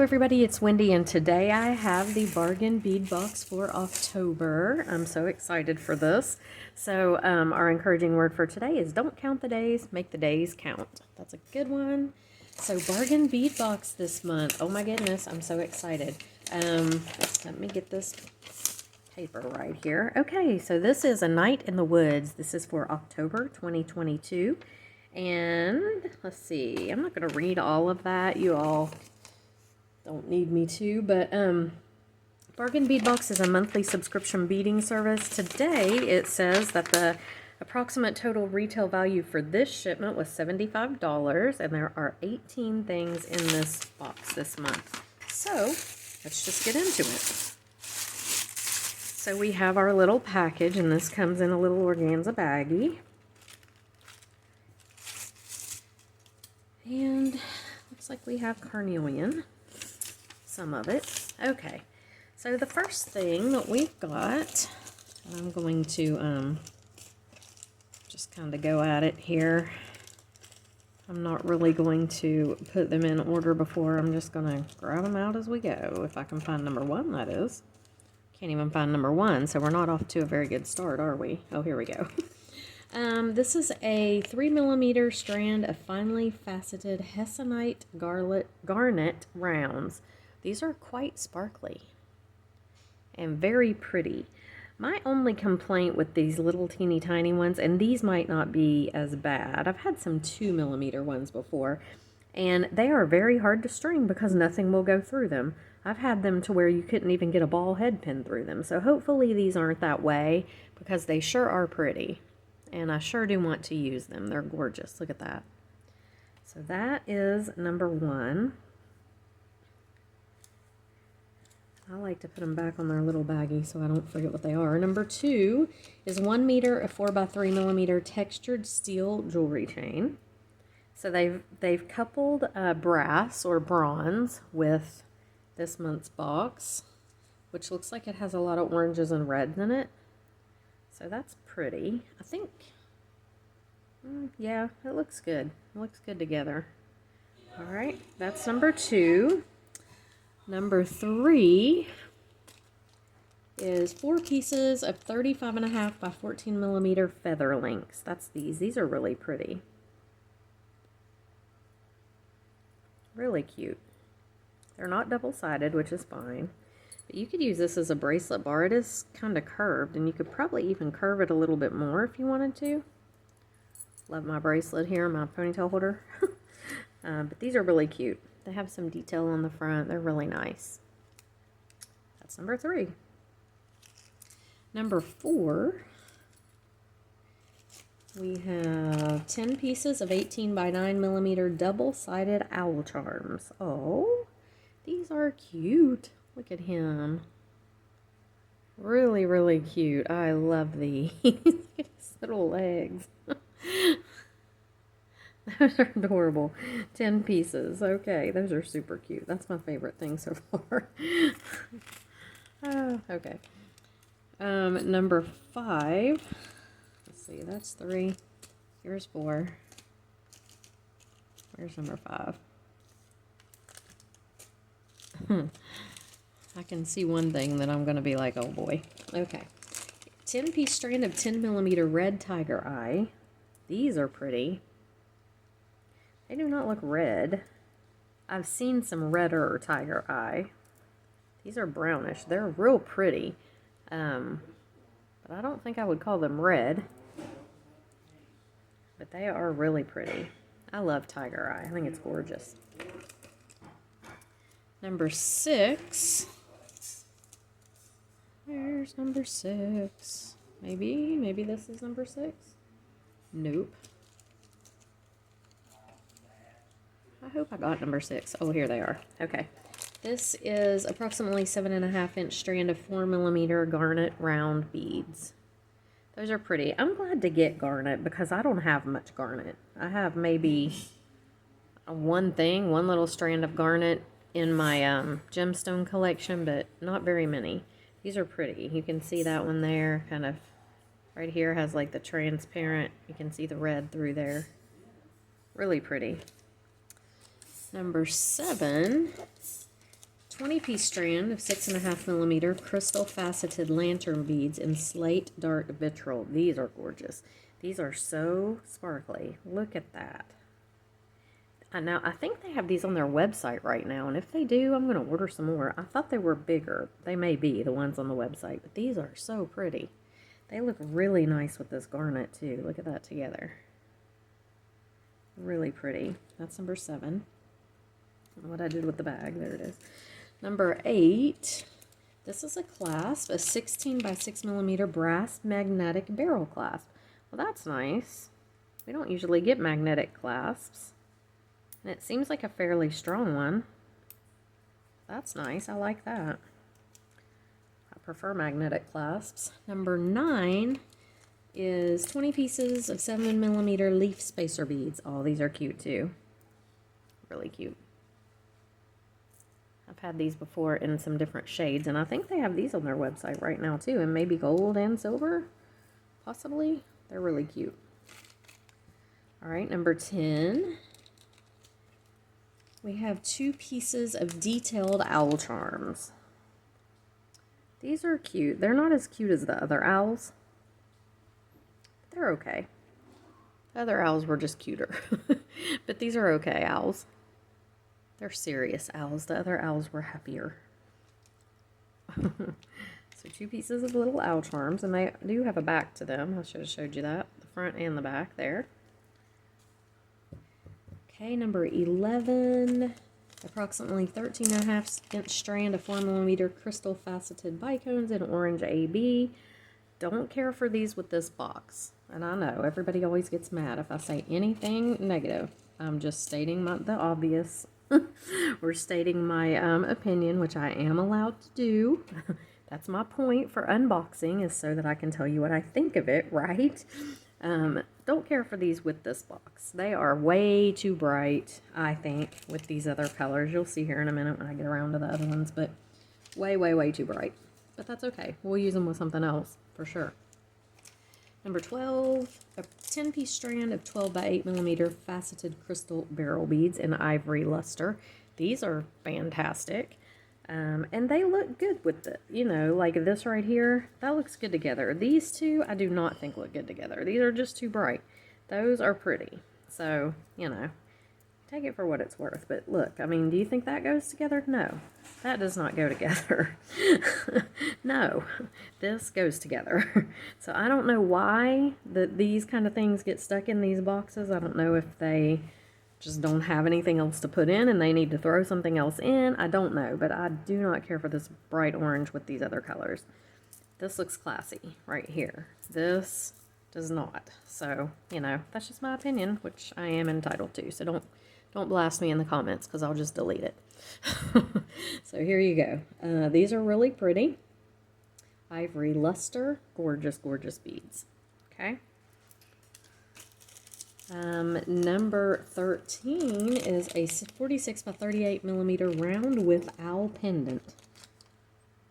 everybody, it's Wendy, and today I have the bargain bead box for October. I'm so excited for this. So our encouraging word for today is don't count the days, make the days count. That's a good one. So bargain bead box this month. Oh my goodness, I'm so excited. Let me get this paper right here. Okay, so this is A Night in the Woods. This is for October 2022. And let's see, I'm not going to read all of that. You all don't need me to, but Bargain Bead Box is a monthly subscription beading service. Today it says that the approximate total retail value for this shipment was $75, and there are 18 things in this box this month. So let's just get into it. So we have our little package, and this comes in a little organza baggie. And looks like we have carnelian, some of it. Okay, so the first thing that we've got, I'm going to just kind of go at it here. I'm not really going to put them in order before. I'm just going to grab them out as we go. If I can find number one, that is. Can't even find number one, so we're not off to a very good start, are we? Oh, here we go. This is a 3mm strand of finely faceted hessonite garnet rounds. These are quite sparkly and very pretty. My only complaint with these little teeny tiny ones, and these might not be as bad. I've had some 2mm ones before, and they are very hard to string because nothing will go through them. I've had them to where you couldn't even get a ball head pin through them. So hopefully these aren't that way, because they sure are pretty. And I sure do want to use them. They're gorgeous. Look at that. So that is number one. I like to put them back on their little baggie so I don't forget what they are. Number two is 1 meter of 4x3mm textured steel jewelry chain. So they've coupled brass or bronze with this month's box, which looks like it has a lot of oranges and reds in it. So that's pretty. I think, yeah, it looks good. It looks good together. All right, that's number two. Number three is 4 pieces of 35.5 by 14mm feather links. That's these. These are really pretty. Really cute. They're not double-sided, which is fine. But you could use this as a bracelet bar. It is kind of curved, and you could probably even curve it a little bit more if you wanted to. Love my bracelet here, my ponytail holder. But these are really cute. They have some detail on the front. They're really nice. That's number three. Number four, we have 10 pieces of 18 by 9mm double-sided owl charms. Oh, these are cute. Look at him. Really, really cute. I love these. Look at his little legs. Those are adorable. 10 pieces. Okay, those are super cute. That's my favorite thing so far. Okay. Number five. Let's see, that's 3. Here's 4. Where's number 5? I can see one thing that I'm going to be like, oh boy. Okay. 10-piece strand of 10mm red tiger eye. These are pretty. They do not look red. I've seen some redder tiger eye. These are brownish. They're real pretty. But I don't think I would call them red. But they are really pretty. I love tiger eye. I think it's gorgeous. Number 6. Where's number 6? Maybe this is number 6? Nope. I hope I got number 6. Oh, here they are. Okay. This is approximately 7.5-inch strand of 4mm garnet round beads. Those are pretty. I'm glad to get garnet because I don't have much garnet. I have maybe one little strand of garnet in my gemstone collection, but not very many. These are pretty. You can see that one there, kind of right here has like the transparent, you can see the red through there. Really pretty. Number 7 20-piece strand of 6.5mm crystal faceted lantern beads in slate dark vitriol. These are gorgeous. These are so sparkly. Look at that. Now, I think they have these on their website right now, and if they do, I'm going to order some more. I thought they were bigger. They may be, the ones on the website, but these are so pretty. They look really nice with this garnet, too. Look at that together. Really pretty. That's number 7. I don't know what I did with the bag. There it is. Number 8. This is a clasp, a 16 by 6mm brass magnetic barrel clasp. Well, that's nice. We don't usually get magnetic clasps. And it seems like a fairly strong one. That's nice. I like that. I prefer magnetic clasps. Number 9 is 20 pieces of 7mm leaf spacer beads. Oh, these are cute too. Really cute. I've had these before in some different shades, and I think they have these on their website right now too, and maybe gold and silver, possibly. They're really cute. All right, number 10. We have 2 pieces of detailed owl charms. These are cute. They're not as cute as the other owls. They're okay. The other owls were just cuter. But these are okay owls. They're serious owls. The other owls were happier. So 2 pieces of little owl charms, and they do have a back to them. I should have showed you that. The front and the back there. Okay, number 11, approximately 13.5-inch strand of 4mm crystal faceted bicones in orange AB. Don't care for these with this box. And I know, everybody always gets mad if I say anything negative. I'm just stating the obvious. Or stating my opinion, which I am allowed to do. That's my point for unboxing, is so that I can tell you what I think of it, right? Don't care for these with this box. They are way too bright, I think, with these other colors. You'll see here in a minute when I get around to the other ones, but way too bright. But that's okay. We'll use them with something else, for sure. Number 12, a 10-piece strand of 12 by 8mm faceted crystal barrel beads in ivory luster. These are fantastic. And they look good with the, you know, like this right here, that looks good together. These two, I do not think look good together. These are just too bright. Those are pretty. So, you know, take it for what it's worth. But look, I mean, do you think that goes together? No, that does not go together. No, this goes together. So I don't know why these kind of things get stuck in these boxes. I don't know if they just don't have anything else to put in and they need to throw something else in. I don't know, but I do not care for this bright orange with these other colors. This looks classy right here. This does not. So, you know, that's just my opinion, which I am entitled to. So don't blast me in the comments, because I'll just delete it. So here you go. These are really pretty. Ivory luster. Gorgeous, gorgeous beads. Okay. Number 13 is a 46 by 38mm round width owl pendant.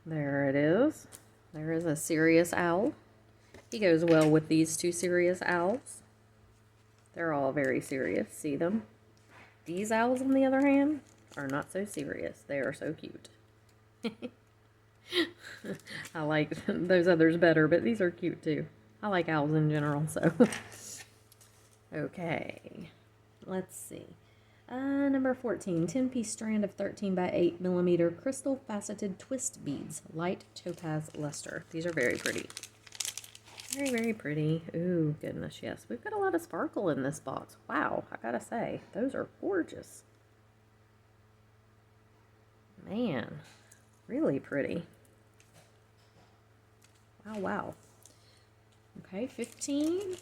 There it is. There is a serious owl. He goes well with these 2 serious owls. They're all very serious. See them? These owls, on the other hand, are not so serious. They are so cute. I like those others better, but these are cute too. I like owls in general, so... Okay, let's see. Number 14, 10-piece strand of 13 by 8mm crystal faceted twist beads, light topaz luster. These are very pretty. Very pretty. Ooh, goodness, yes. We've got a lot of sparkle in this box. Wow, I gotta say, those are gorgeous. Man, really pretty. Wow. Okay, 15.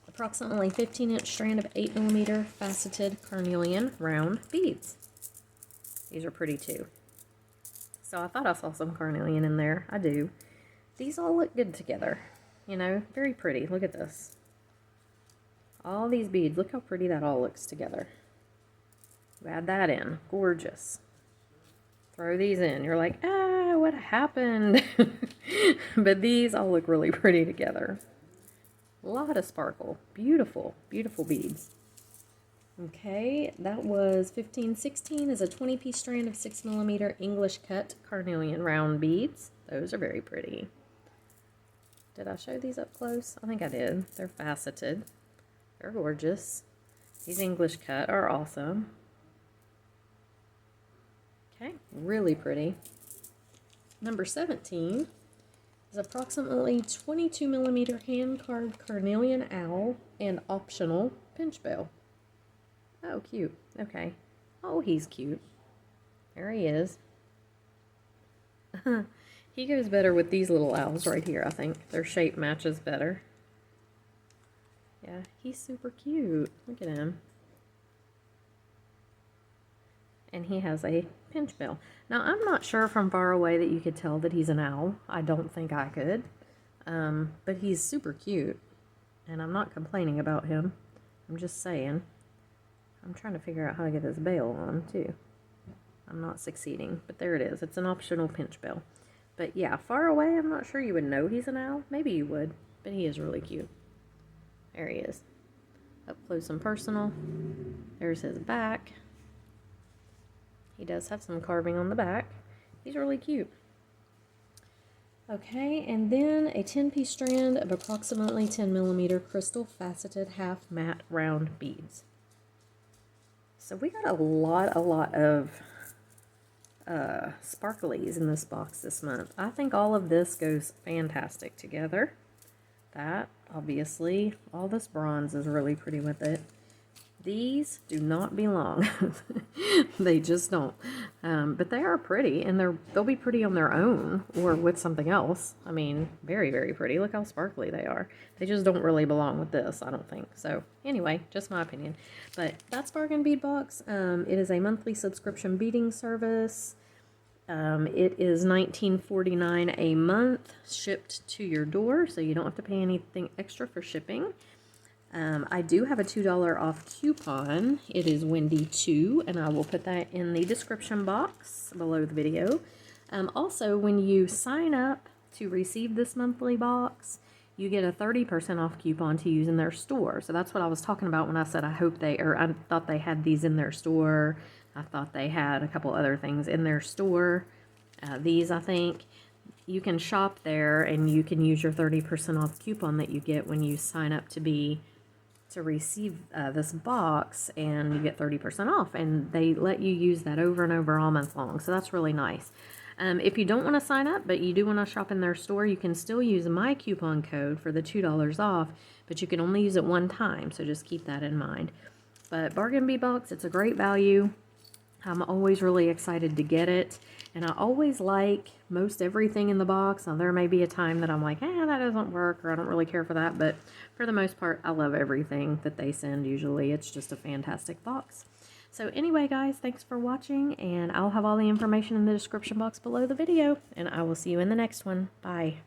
Approximately 15-inch strand of 8mm faceted carnelian round beads. These are pretty too. So I thought I saw some carnelian in there. I do. These all look good together. You know, very pretty. Look at this. All these beads. Look how pretty that all looks together. Add that in. Gorgeous. Throw these in. You're like, ah, what happened? But these all look really pretty together. A lot of sparkle. Beautiful, beautiful beads. Okay, that was 1516 is a 20-piece strand of 6mm English cut carnelian round beads. Those are very pretty. Did I show these up close? I think I did. They're faceted. They're gorgeous. These English cut are awesome. Okay, really pretty. Number 17 is approximately 22mm hand-carved carnelian owl and optional pinch bell. Oh, cute. Okay. Oh, he's cute. There he is. He goes better with these little owls right here, I think. Their shape matches better. Yeah, he's super cute. Look at him. And he has a pinch bell. Now, I'm not sure from far away that you could tell that he's an owl. I don't think I could. But he's super cute. And I'm not complaining about him. I'm just saying. I'm trying to figure out how to get his bell on, too. I'm not succeeding. But there it is. It's an optional pinch bell. But yeah, far away, I'm not sure you would know he's an owl. Maybe you would. But he is really cute. There he is. Up close and personal. There's his back. He does have some carving on the back. He's really cute. Okay, and then a 10-piece strand of approximately 10mm crystal faceted half matte round beads. So we got a lot of sparklies in this box this month. I think all of this goes fantastic together. That, obviously, all this bronze is really pretty with it. These do not belong. They just don't. But they are pretty, and they'll be pretty on their own or with something else. I mean, very, very pretty. Look how sparkly they are. They just don't really belong with this, I don't think. So, anyway, just my opinion. But that's Bargain Bead Box. It is a monthly subscription beading service. It is $19.49 a month shipped to your door, so you don't have to pay anything extra for shipping. I do have a $2 off coupon. It is Wendy2, and I will put that in the description box below the video. Also, when you sign up to receive this monthly box, you get a 30% off coupon to use in their store. So that's what I was talking about when I said I thought they had these in their store. I thought they had a couple other things in their store. These, I think, you can shop there and you can use your 30% off coupon that you get when you sign up to receive this box, and you get 30% off, and they let you use that over and over all month long. So that's really nice. If you don't want to sign up, but you do want to shop in their store, you can still use my coupon code for the $2 off, but you can only use it one time, so just keep that in mind. But Bargain Bead Box, it's a great value. I'm always really excited to get it, and I always like most everything in the box. Now, there may be a time that I'm like, that doesn't work, or I don't really care for that, but for the most part, I love everything that they send usually. It's just a fantastic box. So anyway, guys, thanks for watching, and I'll have all the information in the description box below the video, and I will see you in the next one. Bye.